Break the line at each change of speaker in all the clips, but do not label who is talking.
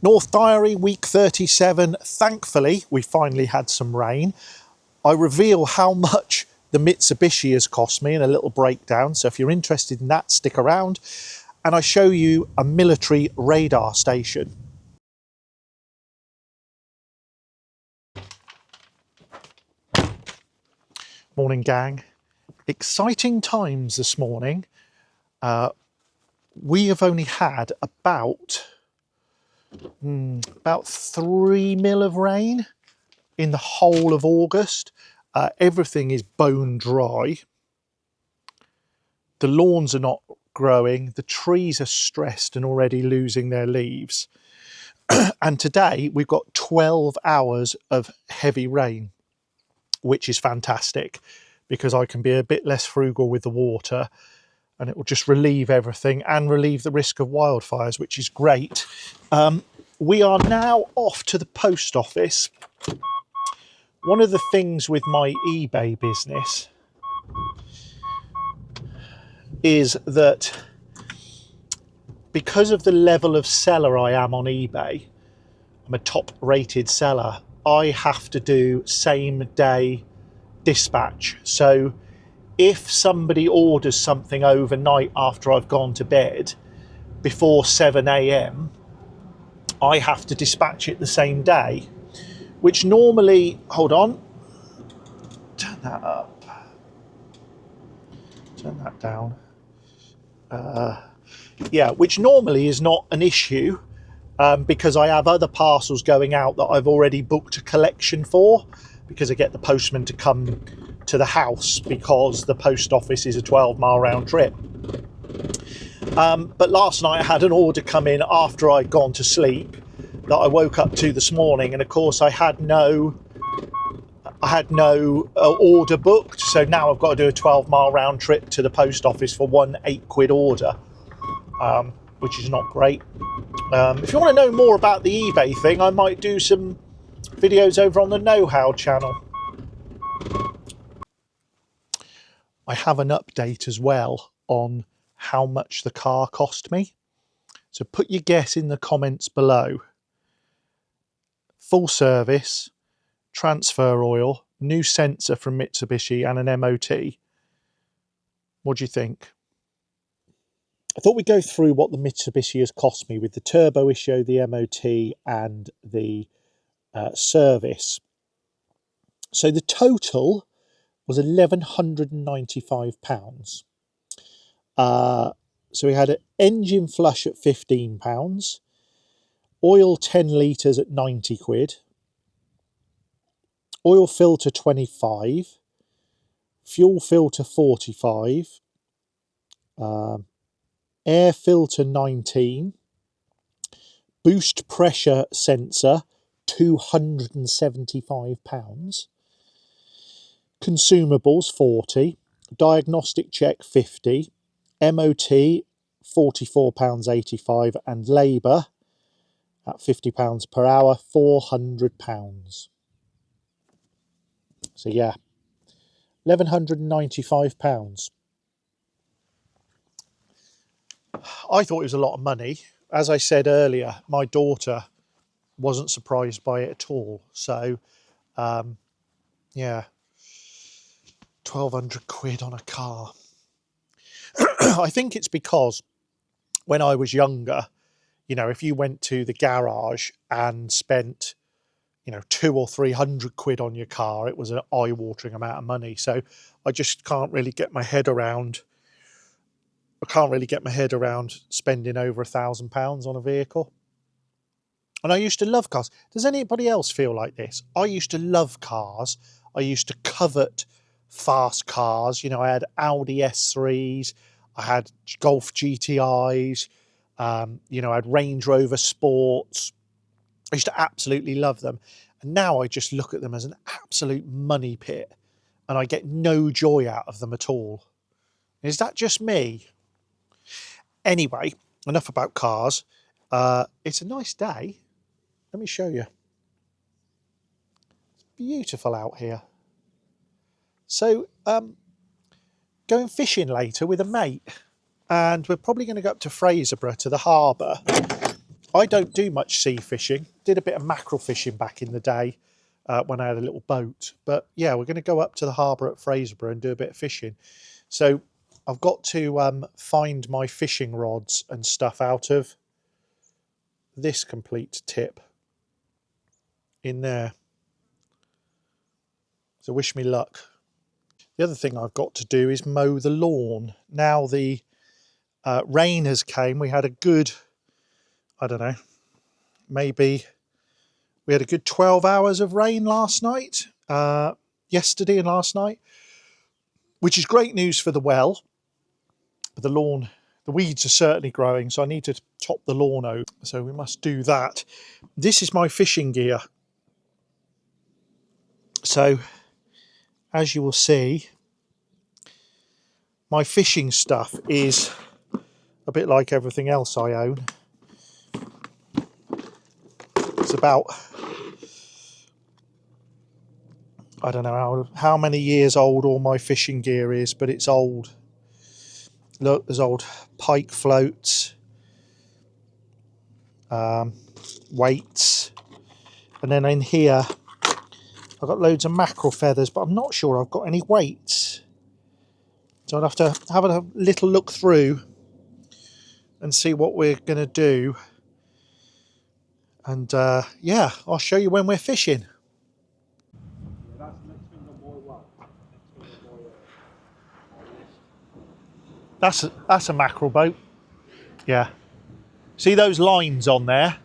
North Diary, week 37. Thankfully, we finally had some rain. I reveal how much the Mitsubishi has cost me in a little breakdown. So if you're interested in that, stick around. And I show you a military radar station. Morning, gang. Exciting times this morning. We have only had about 3 mil of rain in the whole of August. Everything is bone dry. The lawns are not growing. The trees are stressed and already losing their leaves. And today we've got 12 hours of heavy rain, which is fantastic because I can be a bit less frugal with the water and it will just relieve everything and relieve the risk of wildfires, which is great. We are now off to the post office. One of the things with my eBay business is that because of the level of seller I am on eBay, I'm a top rated seller, I have to do same day dispatch. So if somebody orders something overnight after I've gone to bed before 7 a.m, I have to dispatch it the same day, which normally, hold on, turn that up, turn that down. Yeah, which normally is not an issue because I have other parcels going out that I've already booked a collection for, because I get the postman to come to the house because the post office is a 12-mile round trip. But last night I had an order come in after I'd gone to sleep that I woke up to this morning, and of course I had no order booked, so now I've got to do a 12-mile round trip to the post office for one 8 quid order, which is not great. If you want to know more about the eBay thing, I might do some videos over on the Know-How channel. I have an update as well on how much the car cost me. So put your guess in the comments below. Full service, transfer oil, new sensor from Mitsubishi and an MOT. What do you think? I thought we'd go through what the Mitsubishi has cost me with the turbo issue, the MOT and the service. So the total was £1,195. So we had an engine flush at £15, oil 10 litres at 90 quid, oil filter 25, fuel filter 45, air filter 19, boost pressure sensor £275, consumables 40, diagnostic check 50, MOT £44.85, and labour at £50 per hour, £400. So yeah, £1,195. I thought it was a lot of money. As I said earlier, my daughter wasn't surprised by it at all. So yeah, 1,200 quid on a car. I think it's because when I was younger, you know, if you went to the garage and spent, you know, 200 or 300 quid on your car, it was an eye-watering amount of money. So I just can't really get my head around. I can't really get my head around spending over £1,000 on a vehicle. And I used to love cars. Does anybody else feel like this? I used to love cars. I used to covet fast cars. You know, I had Audi S3s, I had Golf GTIs, you know, I had Range Rover Sports. I used to absolutely love them. And now I just look at them as an absolute money pit and I get no joy out of them at all. Is that just me? Anyway, enough about cars. It's a nice day. Let me show you. It's beautiful out here. So, going fishing later with a mate, and we're probably going to go up to Fraserburgh to the harbour. I don't do much sea fishing. Did a bit of mackerel fishing back in the day when I had a little boat. But yeah, we're going to go up to the harbour at Fraserburgh and do a bit of fishing. So I've got to find my fishing rods and stuff out of this complete tip in there. So wish me luck. The other thing I've got to do is mow the lawn. Now the rain has came. We had a good, I don't know, maybe we had a good 12 hours of rain last night, yesterday and last night, which is great news for the well. The lawn, the weeds are certainly growing, so I need to top the lawn over. So we must do that. This is my fishing gear. So as you will see, my fishing stuff is a bit like everything else I own. It's about, I don't know how many years old all my fishing gear is, but it's old. Look, there's old pike floats, weights, and then in here I've got loads of mackerel feathers, but I'm not sure I've got any weights. So I'll have to have a little look through and see what we're going to do. And yeah, I'll show you when we're fishing. That's a mackerel boat. Yeah. See those lines on there?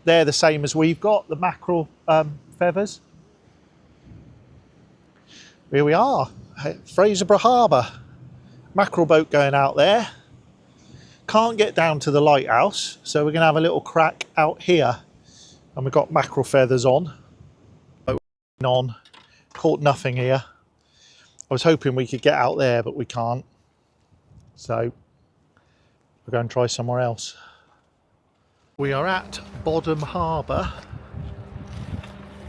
They're the same as we've got, the mackerel feathers. Here we are, Fraserburgh Harbour. Mackerel boat going out there. Can't get down to the lighthouse, so we're going to have a little crack out here. And we've got mackerel feathers on. Caught nothing here. I was hoping we could get out there, but we can't. So we're going to try somewhere else. We are at Bodham Harbour,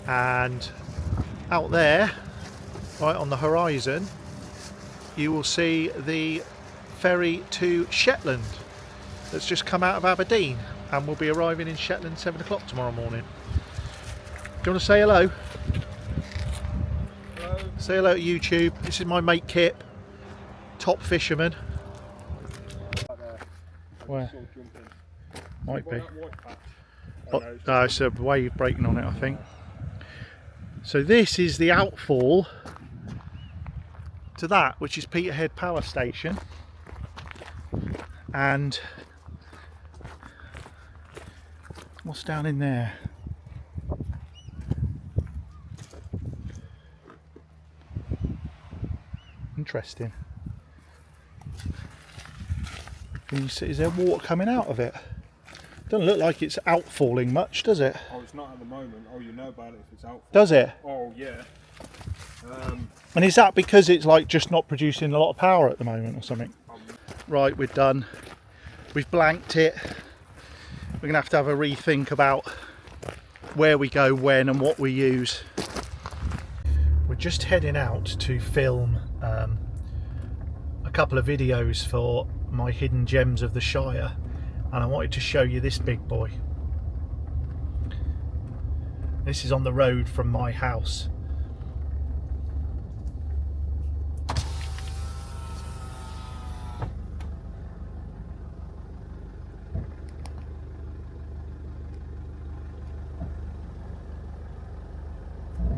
and out there, right on the horizon, you will see the ferry to Shetland that's just come out of Aberdeen, and we'll be arriving in Shetland 7 o'clock tomorrow morning. Do you want to say hello? Hello. Say hello to YouTube. This is my mate Kip, top fisherman. Where? Might be. Oh, it's a wave breaking on it, I think. So this is the outfall to that, which is Peterhead Power Station. And what's down in there? Interesting. Can you see, is there water coming out of it? Doesn't look like it's outfalling much, does it?
Oh, it's not at the moment. Oh, you know about it if it's outfalling.
Does it?
Oh, yeah.
And is that because it's like just not producing a lot of power at the moment or something? Right, we're done. We've blanked it. We're going to have a rethink about where we go, when and what we use. We're just heading out to film a couple of videos for my Hidden Gems of the Shire, and I wanted to show you this big boy. This is on the road from my house.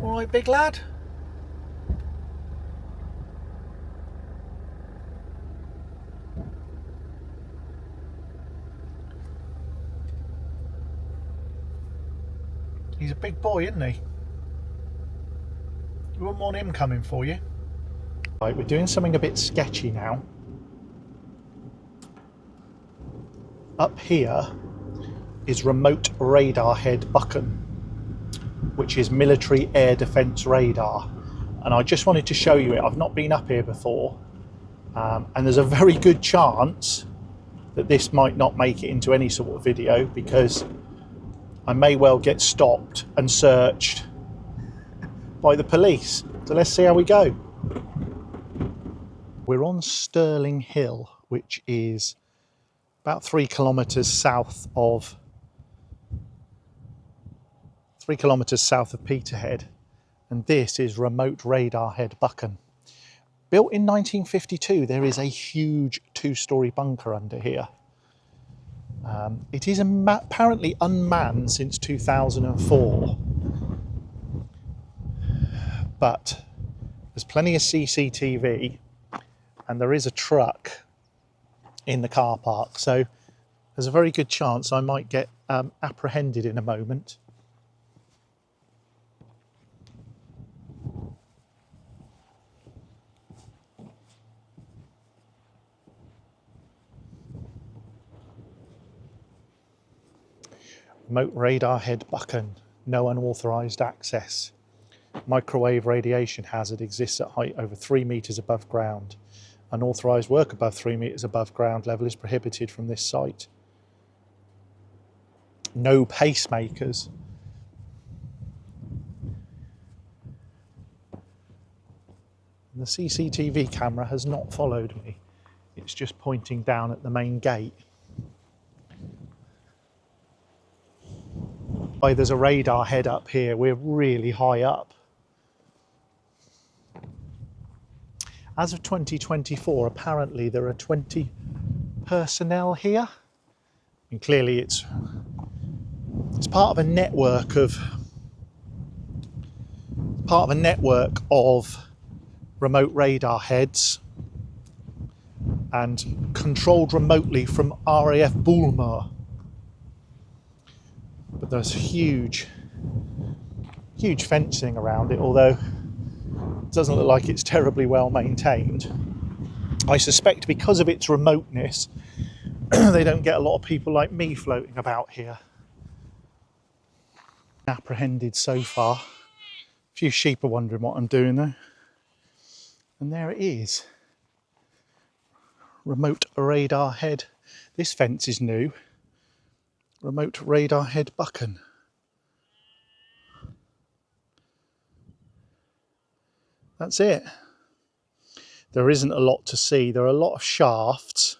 All right, big lad. He's a big boy, isn't he? You wouldn't want him coming for you. Right, we're doing something a bit sketchy now. Up here is Remote Radar Head Buchan, which is military air defence radar. And I just wanted to show you it. I've not been up here before. And there's a very good chance that this might not make it into any sort of video, because I may well get stopped and searched by the police. So let's see how we go. We're on Stirling Hill, which is about 3 kilometres south of 3 kilometres south of Peterhead, and this is Remote Radar Head Buchan. Built in 1952, there is a huge 2-storey bunker under here. It is apparently unmanned since 2004, but there's plenty of CCTV and there is a truck in the car park, so there's a very good chance I might get apprehended in a moment. Remote Radar Head Buchan, no unauthorised access. Microwave radiation hazard exists at height over 3 metres above ground. Unauthorised work above 3 metres above ground level is prohibited from this site. No pacemakers. The CCTV camera has not followed me. It's just pointing down at the main gate. There's a radar head up here. We're really high up. As of 2024, apparently there are 20 personnel here. And clearly it's part of a network of remote radar heads and controlled remotely from RAF Bulmer. But there's huge fencing around it, although it doesn't look like it's terribly well maintained. I suspect because of its remoteness, they don't get a lot of people like me floating about here. Apprehended so far. A few sheep are wondering what I'm doing though. And there it is. Remote Radar Head. This fence is new. Remote Radar Head Buchan. That's it. There isn't a lot to see. There are a lot of shafts.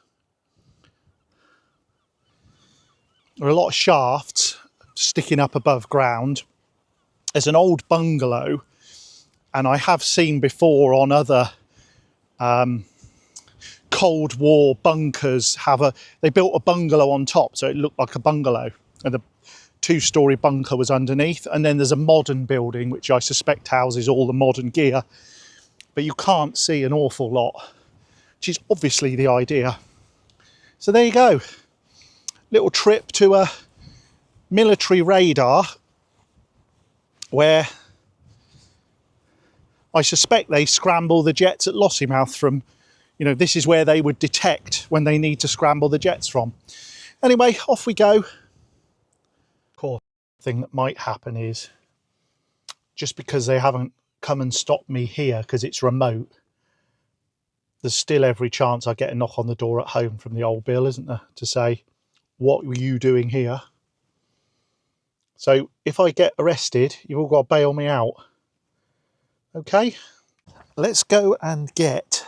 There are a lot of shafts sticking up above ground. There's an old bungalow, and I have seen before on other Cold War bunkers they built a bungalow on top, so it looked like a bungalow, and the 2-storey bunker was underneath. And then there's a modern building which I suspect houses all the modern gear, but you can't see an awful lot, which is obviously the idea. So there you go, little trip to a military radar where I suspect they scramble the jets at Lossiemouth from. You know, this is where they would detect when they need to scramble the jets from. Anyway, off we go. Of course, the thing that might happen is, just because they haven't come and stopped me here because it's remote, there's still every chance I get a knock on the door at home from the old Bill, isn't there? To say, what were you doing here? So if I get arrested, you've all got to bail me out. Okay? Let's go and get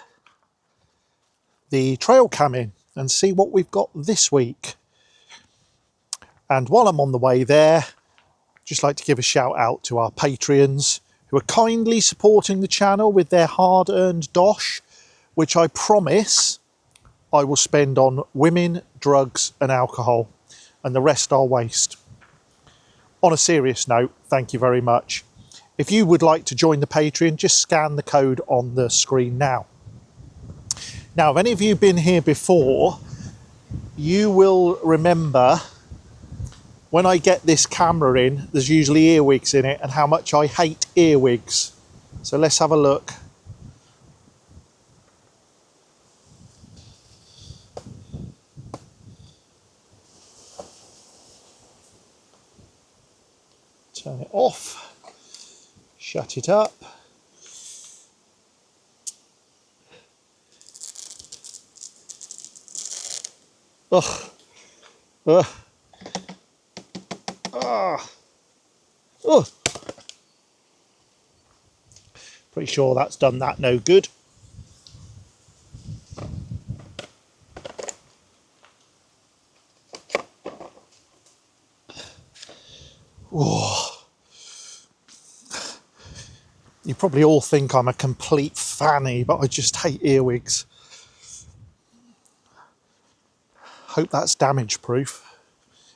the trail cam in and see what we've got this week. And while I'm on the way there, just like to give a shout out to our Patreons who are kindly supporting the channel with their hard-earned dosh, which I promise I will spend on women, drugs and alcohol, and the rest I'll waste. On a serious note, thank you very much. If you would like to join the Patreon, just scan the code on the screen now. Now, if any of you have been here before, you will remember when I get this camera in, there's usually earwigs in it, and how much I hate earwigs. So let's have a look. Turn it off, shut it up. Ugh. Ugh. Ah. Ugh. Pretty sure that's done that no good. Oh, You probably all think I'm a complete fanny, but I just hate earwigs. Hope that's damage proof.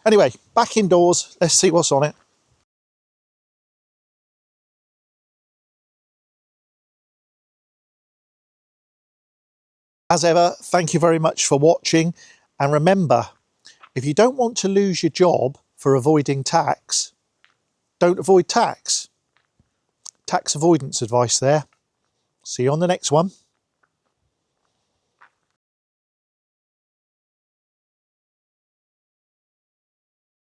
Anyway, back indoors, let's see what's on it. As ever, thank you very much for watching, and remember, if you don't want to lose your job for avoiding tax, don't avoid tax. Tax avoidance advice there. See you on the next one.